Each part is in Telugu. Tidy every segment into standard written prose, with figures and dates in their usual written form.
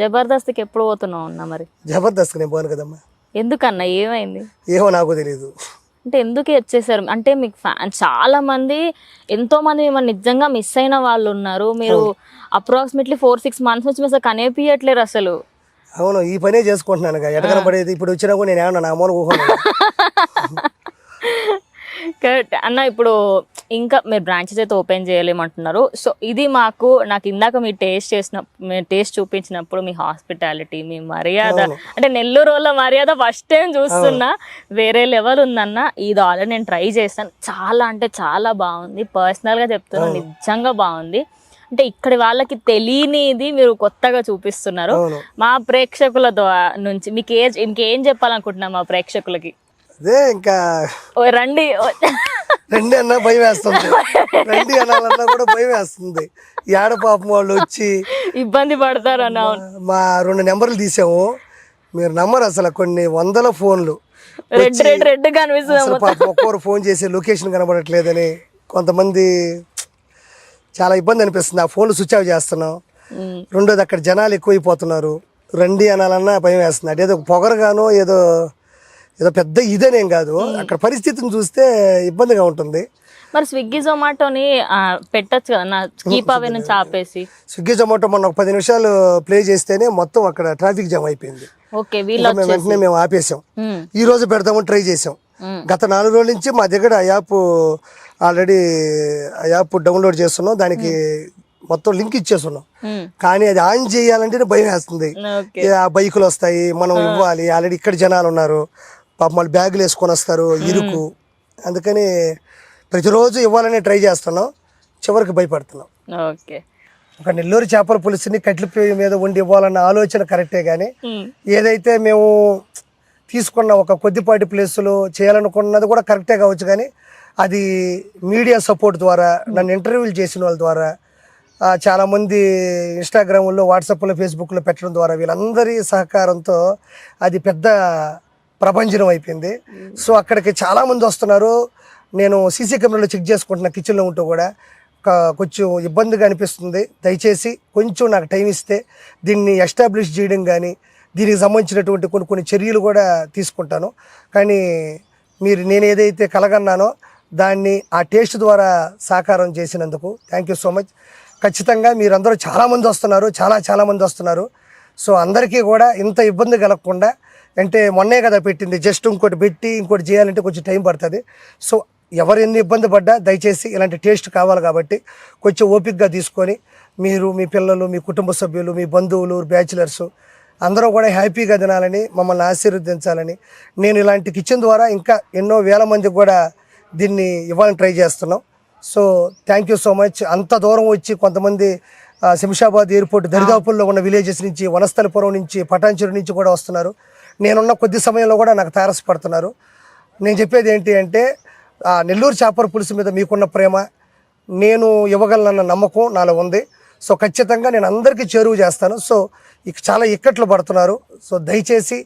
జబర్దస్త్కి ఎప్పుడు పోతున్నావు అన్న మరి? జబర్దస్త్ నేను పోను కదమ్మా. ఎందుకన్నా, ఏమైంది? ఏమో నాకు తెలియదు. అంటే ఎందుకు వచ్చేసారు? అంటే మీకు చాలా మంది, ఎంతో మంది మిమ్మల్ని నిజంగా మిస్ అయిన వాళ్ళు ఉన్నారు. మీరు అప్రాక్సిమేట్లీ 4-6 months నుంచి మీరు కనిపించట్లేరు అసలు. అవును, ఈ పనే చేసుకుంటున్నాను. ఎడకన పడేది ఇప్పుడు వచ్చినా కూడా నేను ఏమన్నా నా మూల ఊహను. కరెక్ట్ అన్న. ఇప్పుడు ఇంకా మీరు బ్రాంచెస్ అయితే ఓపెన్ చేయలేమంటున్నారు. సో ఇది నాకు ఇందాక మీరు టేస్ట్ చూపించినప్పుడు మీ హాస్పిటాలిటీ, మీ మర్యాద, అంటే నెల్లూరు వాళ్ళ మర్యాద ఫస్ట్ టైం చూస్తున్నా. వేరే లెవెల్ ఉందన్న. ఇది ఆల్రెడీ నేను ట్రై చేస్తాను. చాలా అంటే చాలా బాగుంది. పర్సనల్గా చెప్తున్నా, నిజంగా బాగుంది. అంటే ఇక్కడి వాళ్ళకి తెలియనిది మీరు కొత్తగా చూపిస్తున్నారు. మా ప్రేక్షకుల నుంచి ఇంకేం చెప్పాలనుకుంటున్నా మా ప్రేక్షకులకి? అదే ఇంకా రండి రండి అన్నా భయం వేస్తుంది, రండి అనాలన్నా కూడా భయం వేస్తుంది. ఏడ పాపం వాళ్ళు వచ్చి ఇబ్బంది పడతారు అన్న. మా 2 నెంబర్లు తీసాము, మీరు నమ్మరు అసలు. కొన్ని 100 ఫోన్లు రెడ్ కనిపిస్తుంది. పాపం ఒక్కొక్కరు ఫోన్ చేసి లొకేషన్ కనబడట్లేదని, కొంతమంది చాలా ఇబ్బంది అనిపిస్తుంది. ఆ ఫోన్లు స్విచ్ ఆఫ్ చేస్తున్నాం. రెండోది అక్కడ జనాలు ఎక్కువైపోతున్నారు, రండి అనాలన్నా భయం వేస్తుంది. అంటే ఏదో పొగరుగానో ఏదో పెద్ద ఇదేనేం కాదు, అక్కడ పరిస్థితిని చూస్తే ఇబ్బందిగా ఉంటుంది. మరి స్విగ్గీ జొమాటోని పెట్టచ్చు కదా, కీప్ అవే నుంచి ఆపేసి. స్విగ్గీ జొమాటో మొన్న ఒక 10 నిమిషాలు ప్లే చేస్తేనే మొత్తం అక్కడ ట్రాఫిక్ జామ్ అయిపోయింది. వెంటనే మేము ఆపేసాం. ఈ రోజు పెడదామని ట్రై చేసాం. గత 4 రోజుల నుంచి మా దగ్గర ఆ యాప్ డౌన్లోడ్ చేస్తున్నాం, దానికి మొత్తం లింక్ ఇచ్చేస్తున్నాం. కానీ అది ఆన్ చేయాలంటే భయం వేస్తుంది. ఆ బైకులు వస్తాయి, మనం ఇవ్వాలి. ఆల్రెడీ ఇక్కడ జనాలు ఉన్నారు, పాపం వాళ్ళు బ్యాగులు వేసుకొని వస్తారు, ఇరుకు. అందుకని ప్రతిరోజు ఇవ్వాలని ట్రై చేస్తున్నాం, చివరికి భయపడుతున్నాం. ఒక నెల్లూరు చేపల పులుసుని కట్ల పొయ్యి మీద వండి ఇవ్వాలన్న ఆలోచన కరెక్టే, కానీ ఏదైతే మేము తీసుకున్న ఒక కొద్దిపాటి ప్లేసులో చేయాలనుకున్నది కూడా కరెక్టే కావచ్చు. కానీ అది మీడియా సపోర్ట్ ద్వారా, నన్ను ఇంటర్వ్యూలు చేసిన వాళ్ళ ద్వారా, చాలామంది ఇన్స్టాగ్రామ్లో, వాట్సాప్లో, ఫేస్బుక్లో పెట్టడం ద్వారా, వీళ్ళందరి సహకారంతో అది పెద్ద ప్రభంజనం అయిపోయింది. సో అక్కడికి చాలామంది వస్తున్నారు. నేను సీసీ కెమెరాలో చెక్ చేసుకుంటున్నా, కిచెన్లో ఉంటూ కూడా కొంచెం ఇబ్బందిగా అనిపిస్తుంది. దయచేసి కొంచెం నాకు టైం ఇస్తే దీన్ని ఎస్టాబ్లిష్ చేయడం కానీ, దీనికి సంబంధించినటువంటి కొన్ని చర్యలు కూడా తీసుకుంటాను. కానీ నేను ఏదైతే కలగన్నానో దాన్ని ఆ టేస్ట్ ద్వారా సాకారం చేసినందుకు థ్యాంక్ యూ సో మచ్. ఖచ్చితంగా మీరందరూ చాలామంది వస్తున్నారు, చాలామంది వస్తున్నారు. సో అందరికీ కూడా ఇంత ఇబ్బంది కలగకుండా, అంటే మొన్నే కదా పెట్టింది, జస్ట్ ఇంకోటి పెట్టి ఇంకోటి చేయాలంటే కొంచెం టైం పడుతుంది. సో ఎవరు ఎన్ని ఇబ్బంది పడ్డా దయచేసి ఇలాంటి టేస్ట్ కావాలి కాబట్టి కొంచెం ఓపికగా తీసుకొని, మీరు, మీ పిల్లలు, మీ కుటుంబ సభ్యులు, మీ బంధువులు, బ్యాచిలర్స్ అందరూ కూడా హ్యాపీగా తినాలని, మమ్మల్ని ఆశీర్వదించాలని, నేను ఇలాంటి కిచెన్ ద్వారా ఇంకా ఎన్నో వేల మందికి కూడా దీన్ని ఇవ్వాలని ట్రై చేస్తున్నాం. So thank you so much. అంత దూరం వచ్చి కొంతమంది శంషాబాద్ ఎయిర్పోర్ట్ దరిదాపుల్లో ఉన్న విలేజెస్ నుంచి, వనస్థలిపురం నుంచి, పటాన్చెరు నుంచి కూడా వస్తున్నారు. నేనున్న కొద్ది సమయంలో కూడా నాకు తారసపడుతున్నారు. నేను చెప్పేది ఏంటి అంటే, నెల్లూరు చేపల పులుసు మీద మీకున్న ప్రేమ, నేను ఇవ్వగలనన్న నమ్మకం నాలో ఉంది. సో ఖచ్చితంగా నేను అందరికీ చేరువ చేస్తాను. సో చాలా ఇక్కట్లు పడుతున్నారు. సో దయచేసి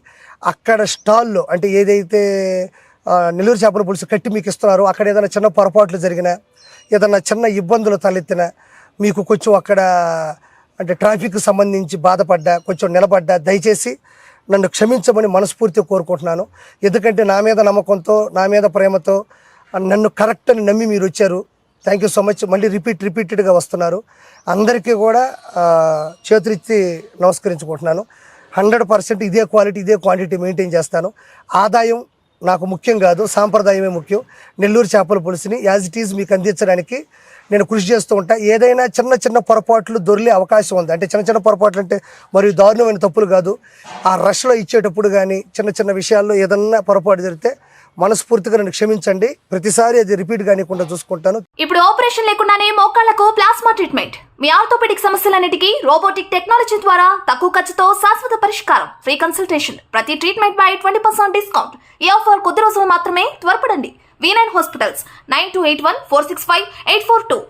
అక్కడ స్టాల్లో, అంటే ఏదైతే నెల్లూరు చేపల పులుసు కట్టి మీకు ఇస్తున్నారో, అక్కడ ఏదైనా చిన్న పొరపాట్లు జరిగినా, ఏదైనా చిన్న ఇబ్బందులు తలెత్తినా, మీకు కొంచెం అక్కడ అంటే ట్రాఫిక్ సంబంధించి బాధపడ్డా, కొంచెం నిలబడ్డా, దయచేసి నన్ను క్షమించమని మనస్ఫూర్తిగా కోరుకుంటున్నాను. ఎందుకంటే నా మీద నమ్మకంతో, నా మీద ప్రేమతో నన్ను కరెక్ట్ అని నమ్మి మీరు వచ్చారు. Thank you so much. మళ్ళీ రిపీటెడ్గా వస్తున్నారు. అందరికీ కూడా చేతులెత్తి నమస్కరించుకుంటున్నాను. 100% ఇదే క్వాలిటీ, ఇదే క్వాంటిటీ మెయింటైన్ చేస్తాను. ఆదాయం నాకు ముఖ్యం కాదు, సాంప్రదాయమే ముఖ్యం. నెల్లూరు చేపల పులుసుని యాజ్ ఇట్ ఈజ్ మీకు అందించడానికి నేను కృషి చేస్తూ ఉంటా. ఏదైనా చిన్న పొరపాట్లు దొరికే అవకాశం ఉంది. అంటే చిన్న పొరపాట్లు అంటే మరియు దారుణమైన తప్పులు కాదు. ఆ రష్లో ఇచ్చేటప్పుడు కానీ చిన్న విషయాల్లో ఏదన్నా పొరపాటు జరిగితే మనస్ఫూర్తిగా నన్ను క్షమించండి. ప్రతిసారి అది రిపీట్ కానికుండా చూసుకుంటాను. ఇప్పుడు ఆపరేషన్ లేకుండానే మోకాళ్లకు ప్లాస్మా ట్రీట్మెంట్, మీ ఆర్థోపెడిక్ సమస్యలన్నిటికీ రోబోటిక్ టెక్నాలజీ ద్వారా తక్కువ ఖర్చుతో శాశ్వత పరిష్కారం, ఫ్రీ కన్సల్టేషన్, ప్రతి ట్రీట్మెంట్ పై 20% డిస్కౌంట్. ఈ ఆఫర్ కొద్ది రోజులు మాత్రమే, త్వరపడండి. V9 hospitals 9281465842.